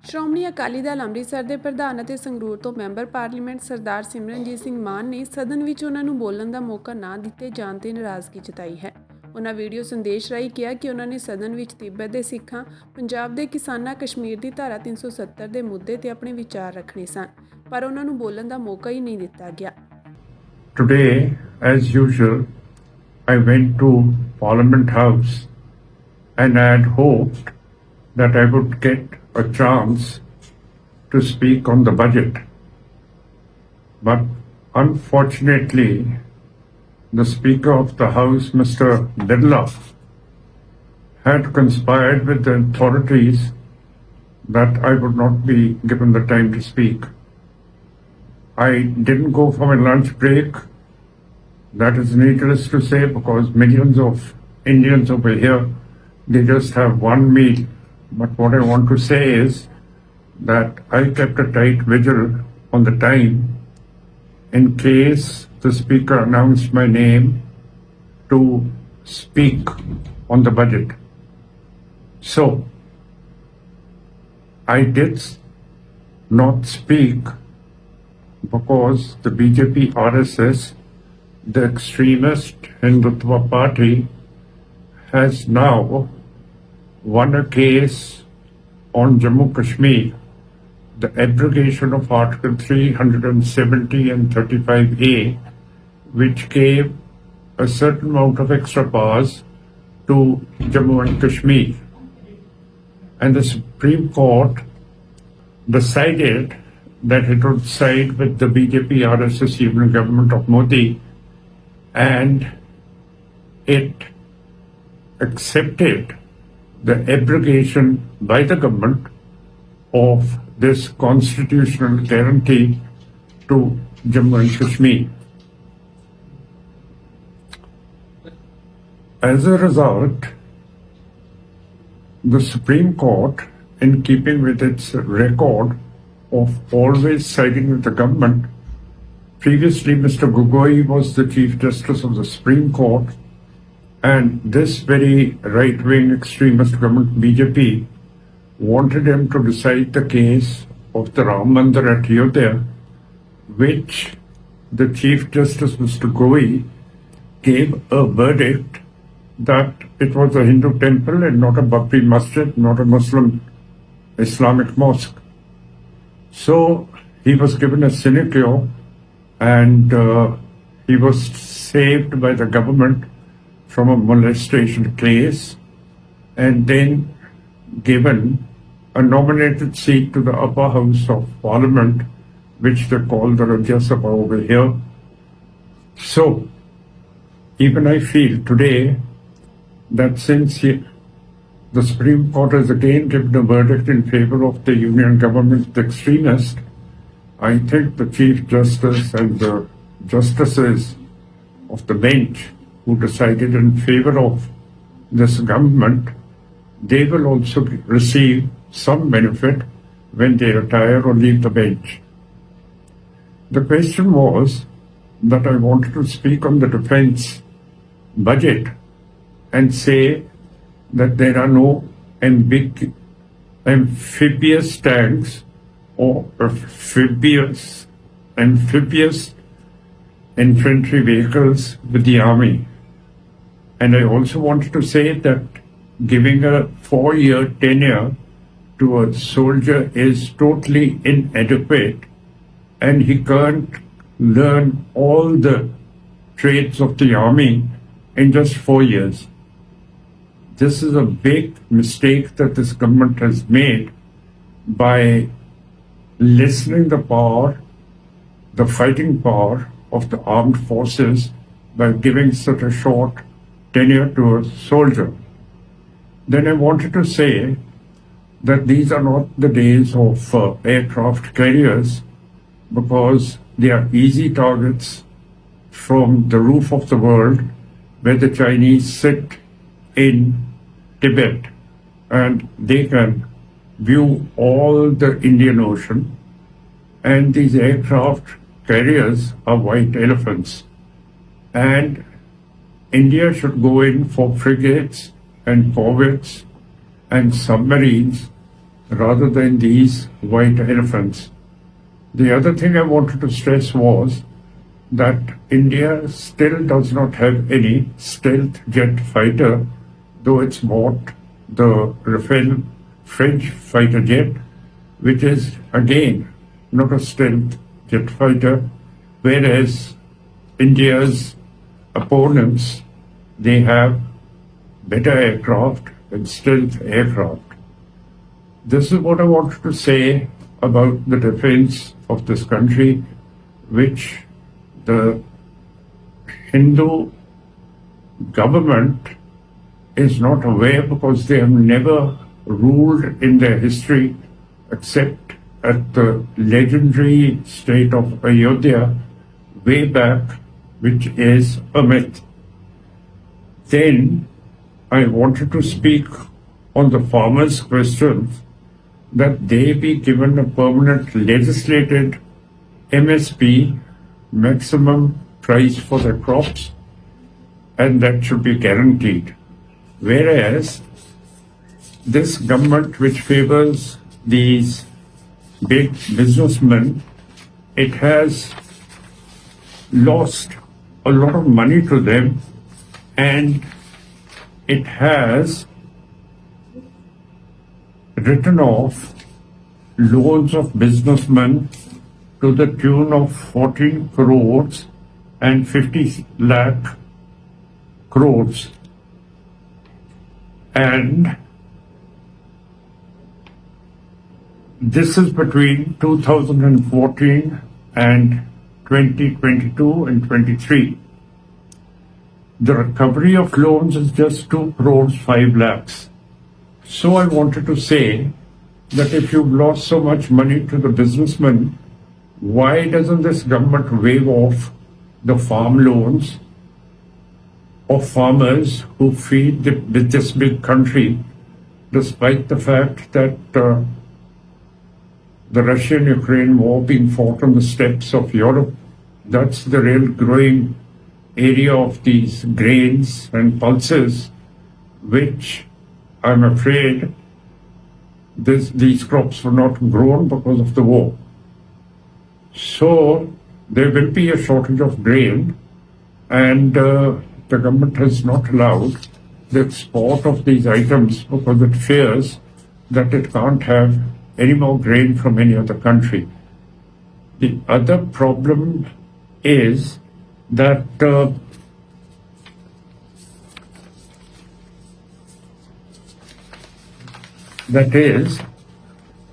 ਸ਼੍ਰੋਮਣੀ ਅਕਾਲੀ ਦਲ ਅੰਮ੍ਰਿਤਸਰ ਦੇ ਪ੍ਰਧਾਨ ਅਤੇ ਸੰਗਰੂਰ ਤੋਂ ਮੈਂਬਰ ਪਾਰਲੀਮੈਂਟ ਸਰਦਾਰ ਸਿਮਰਨਜੀਤ ਸਿੰਘ ਮਾਨ ਨੇ ਸਦਨ ਵਿੱਚ ਉਹਨਾਂ ਨੂੰ ਬੋਲਣ ਦਾ ਮੌਕਾ ਨਾ ਦਿੱਤੇ ਜਾਣ ਤੇ ਨਾਰਾਜ਼ਗੀ ਜਤਾਈ ਹੈ। ਉਹਨਾਂ ਵੀਡੀਓ ਸੰਦੇਸ਼ ਰਾਹੀਂ ਕਿਹਾ ਕਿ ਉਹਨਾਂ ਨੇ ਸਦਨ ਵਿੱਚ ਤਿੱਬਤ ਦੇ ਸਿੱਖਾਂ, ਪੰਜਾਬ ਦੇ ਕਿਸਾਨਾਂ, ਕਸ਼ਮੀਰ ਦੀ ਧਾਰਾ 370 ਦੇ ਮੁੱਦੇ ਤੇ ਆਪਣੇ ਵਿਚਾਰ ਰੱਖਣੇ ਸਨ, ਪਰ ਉਹਨਾਂ ਨੂੰ ਬੋਲਣ ਦਾ ਮੌਕਾ ਹੀ ਨਹੀਂ ਦਿੱਤਾ ਗਿਆ। Today, as usual, I went to Parliament House and I had hoped that I would get a chance to speak on the budget. But unfortunately, the Speaker of the House, Mr. Birla, had conspired with the authorities that I would not be given the time to speak. I didn't go for my lunch break. That is needless to say because millions of Indians over here, they just have one meal. But what I want to say is that I kept a tight vigil on the time in case the speaker announced my name to speak on the budget. So, I did not speak because the BJP RSS, the extremist Hindutva party, has now won a case on Jammu Kashmir, the abrogation of Article 370 and 35A, which gave a certain amount of extra powers to Jammu and Kashmir. And the Supreme Court decided that it would side with the BJP RSS union government of Modi, and it accepted the abrogation by the government of this constitutional guarantee to Jammu and Kashmir. As a result, the Supreme Court, in keeping with its record of always siding with the government, previously Mr. Gogoi was the Chief Justice of the Supreme Court, and this very right-wing extremist government, BJP, wanted him to decide the case of the Ram Mandir at Ayodhya, which the Chief Justice, Mr. Gogoi, gave a verdict that it was a Hindu temple and not a Babri masjid, not a Muslim Islamic mosque. So he was given a sinecure and he was saved by the government from a molestation case and then given a nominated seat to the upper house of parliament, which they call the Rajya Sabha over here. So, even I feel today that since the Supreme Court has again given a verdict in favor of the union government, the extremist, I think the Chief Justice and the justices of the bench who decided in favor of this government, they will also receive some benefit when they retire or leave the bench. The question was that I wanted to speak on the defense budget and say that there are no amphibious tanks or amphibious infantry vehicles with the army. And I also wanted to say that giving a 4-year tenure to a soldier is totally inadequate, and he can't learn all the trades of the army in just 4 years. This is a big mistake that this government has made by lessening the fighting power of the armed forces by giving such a short tenure to a soldier. Then I wanted to say that these are not the days of aircraft carriers because they are easy targets from the roof of the world where the Chinese sit in Tibet and they can view all the Indian Ocean, and these aircraft carriers are white elephants. And India should go in for frigates and corvettes and submarines rather than these white elephants. The other thing I wanted to stress was that India still does not have any stealth jet fighter, though it's bought the Rafale French fighter jet, which is again not a stealth jet fighter, whereas India's opponents, they have better aircraft and stealth aircraft. This is what I wanted to say about the defense of this country, which the Hindu government is not aware because they have never ruled in their history except at the legendary state of Ayodhya way back, which is a myth. Then I wanted to speak on the farmers' questions, that they be given a permanent legislated MSP, maximum price for their crops, and that should be guaranteed. Whereas this government, which favors these big businessmen, it has lost a lot of money to them, and it has written off loans of businessmen to the tune of 14 crores and 50 lakh crores. And this is between 2014 and 2022 and 23. The recovery of loans is just 2 crores 5 lakhs. So I wanted to say that if you've lost so much money to the businessmen, why doesn't this government waive off the farm loans of farmers who feed this big country, despite the fact that the Russian-Ukraine war being fought on the steppes of Europe? That's the real growing area of these grains and pulses, which I'm afraid these crops were not grown because of the war. So there will be a shortage of grain, and the government has not allowed the export of these items because it fears that it can't have any more grain from any other country. The other problem is that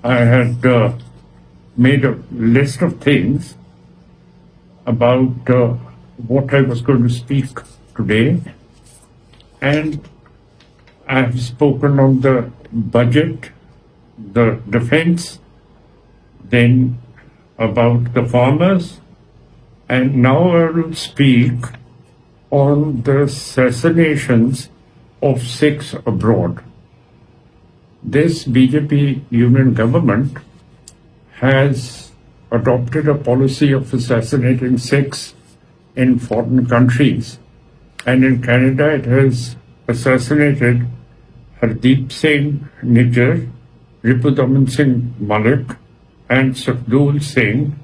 I had made a list of things about what I was going to speak today, and I have spoken on the budget, the defense, then about the farmers, and now I will speak on the assassinations of Sikhs abroad. This BJP union government has adopted a policy of assassinating Sikhs in foreign countries, and in Canada it has assassinated Hardeep Singh Nijjar, Ripudaman Singh Malik, and Sukhdev Singh.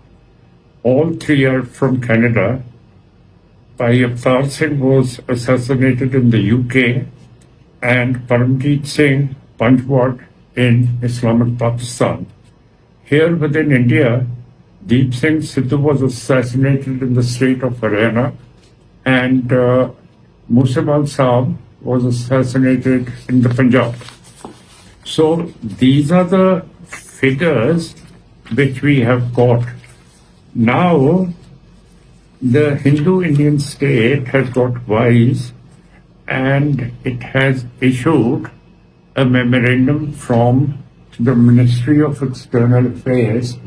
All three are from Canada. Avtar Singh was assassinated in the UK, and Paramjeet Singh Panjwad in Islamic Pakistan. Here within India, Deep Singh Sidhu was assassinated in the state of Haryana, and Musawal Saab was assassinated in the Punjab. So these are the figures which we have got. Now, the Hindu Indian state has got wise, and it has issued a memorandum from the Ministry of External Affairs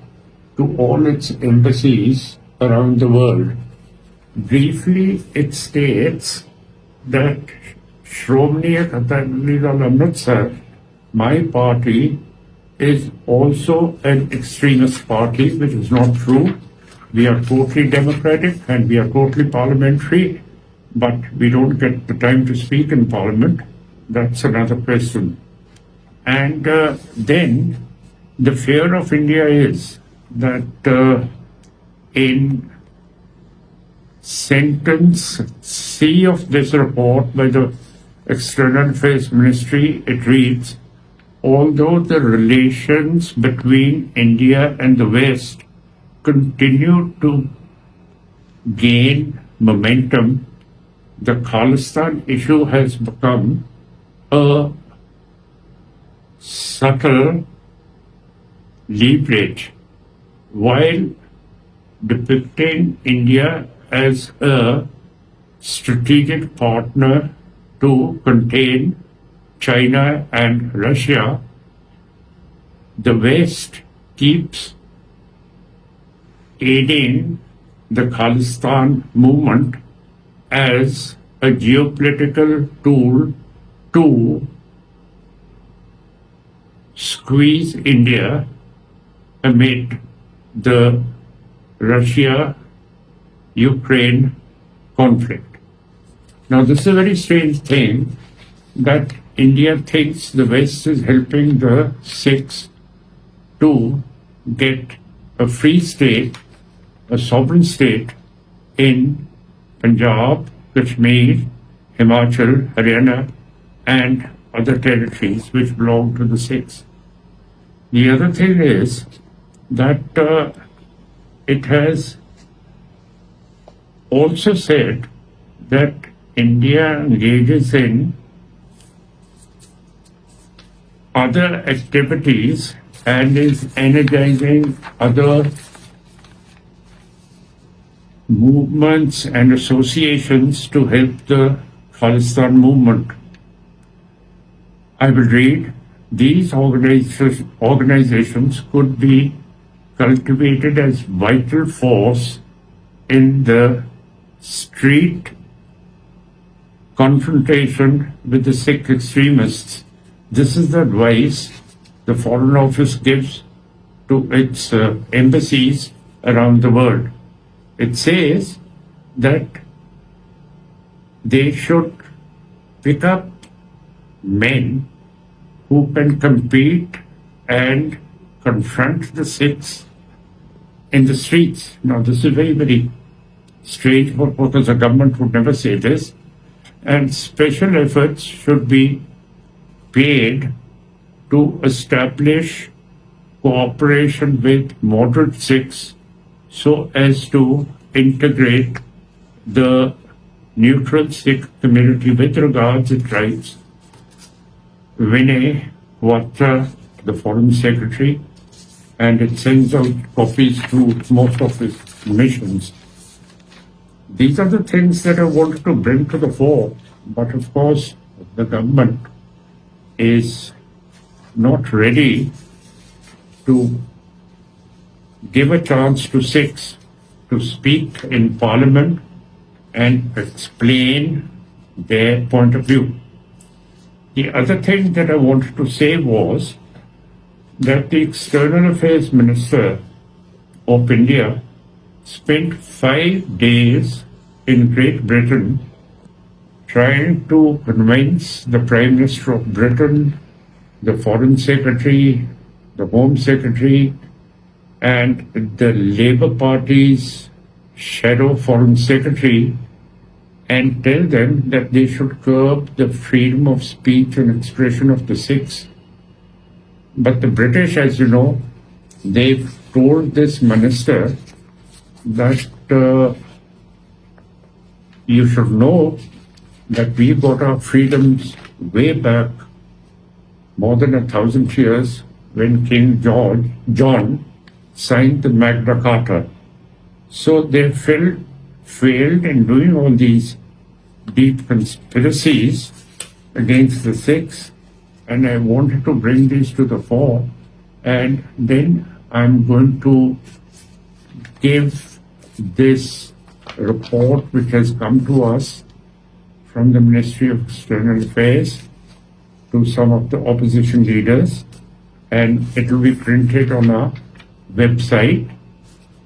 to all its embassies around the world. Briefly, it states that Shriakaaltakhatsaheb Amritsar, my party, is also an extremist party, which is not true. We are totally democratic and we are totally parliamentary, but we don't get the time to speak in parliament. That's another question. And then The fear of India is that in sentence C of this report by the External Affairs Ministry, it reads, although the relations between India and the West continue to gain momentum, the Khalistan issue has become a subtle leverage while depicting India as a strategic partner to contain China and Russia. The West keeps aiding the Khalistan movement as a geopolitical tool to squeeze India amid the Russia-Ukraine conflict. Now, this is a very strange thing that India thinks the West is helping the Sikhs to get a free state, a sovereign state in Punjab, Kashmir, Himachal, Haryana, and other territories which belong to the Sikhs. The other thing is that it has also said that India engages in other activities and is energizing other movements and associations to help the Khalistan movement. I will read, these organizations could be cultivated as vital force in the street confrontation with the Sikh extremists. This is the advice the Foreign Office gives to its embassies around the world. It says that they should pick up men who can compete and confront the Sikhs in the streets. Now, this is very, very strange because the government would never say this. And special efforts should be paid to establish cooperation with moderate Sikhs so as to integrate the neutral Sikh community. With regards, it writes, Vinay Vatra, the Foreign Secretary, and it sends out copies to most of its missions. These are the things that I wanted to bring to the fore, but of course, the government is not ready to give a chance to Sikhs to speak in Parliament and explain their point of view. The other thing that I wanted to say was that the External Affairs Minister of India spent 5 days in Great Britain trying to convince the Prime Minister of Britain, the Foreign Secretary, the Home Secretary, and the Labour Party's shadow Foreign Secretary and tell them that they should curb the freedom of speech and expression of the Sikhs. But the British, as you know, they've told this minister that you should know that we got our freedoms way back, more than 1,000 years, when King John signed the Magna Carta. So they failed in doing all these deep conspiracies against the Sikhs, and I wanted to bring these to the fore. And then I'm going to give this report which has come to us from the Ministry of External Affairs to some of the opposition leaders, and it will be printed on our website,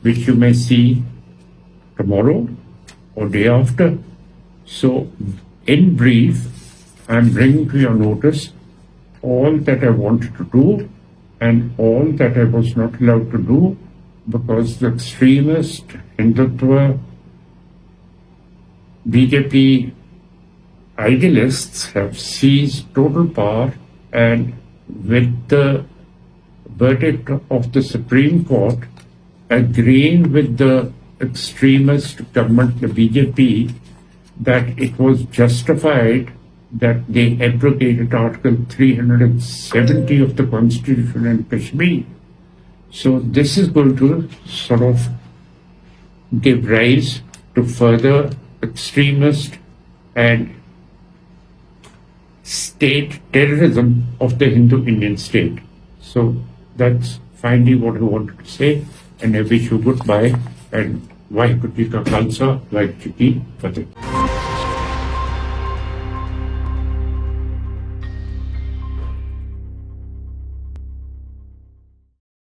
which you may see tomorrow or day after. So, in brief, I'm bringing to your notice all that I wanted to do and all that I was not allowed to do because the extremist Hindutva BJP idealists have seized total power, and with the verdict of the Supreme Court agreeing with the extremist government, the BJP, that it was justified that they abrogated Article 370 of the Constitution in Kashmir. So this is going to sort of give rise to further extremist and state terrorism of the Hindu Indian state. So that's finally what I wanted to say, and I wish you goodbye and Vaheguru Ji Ka Khalsa, Vaheguru Ji Ki Fateh.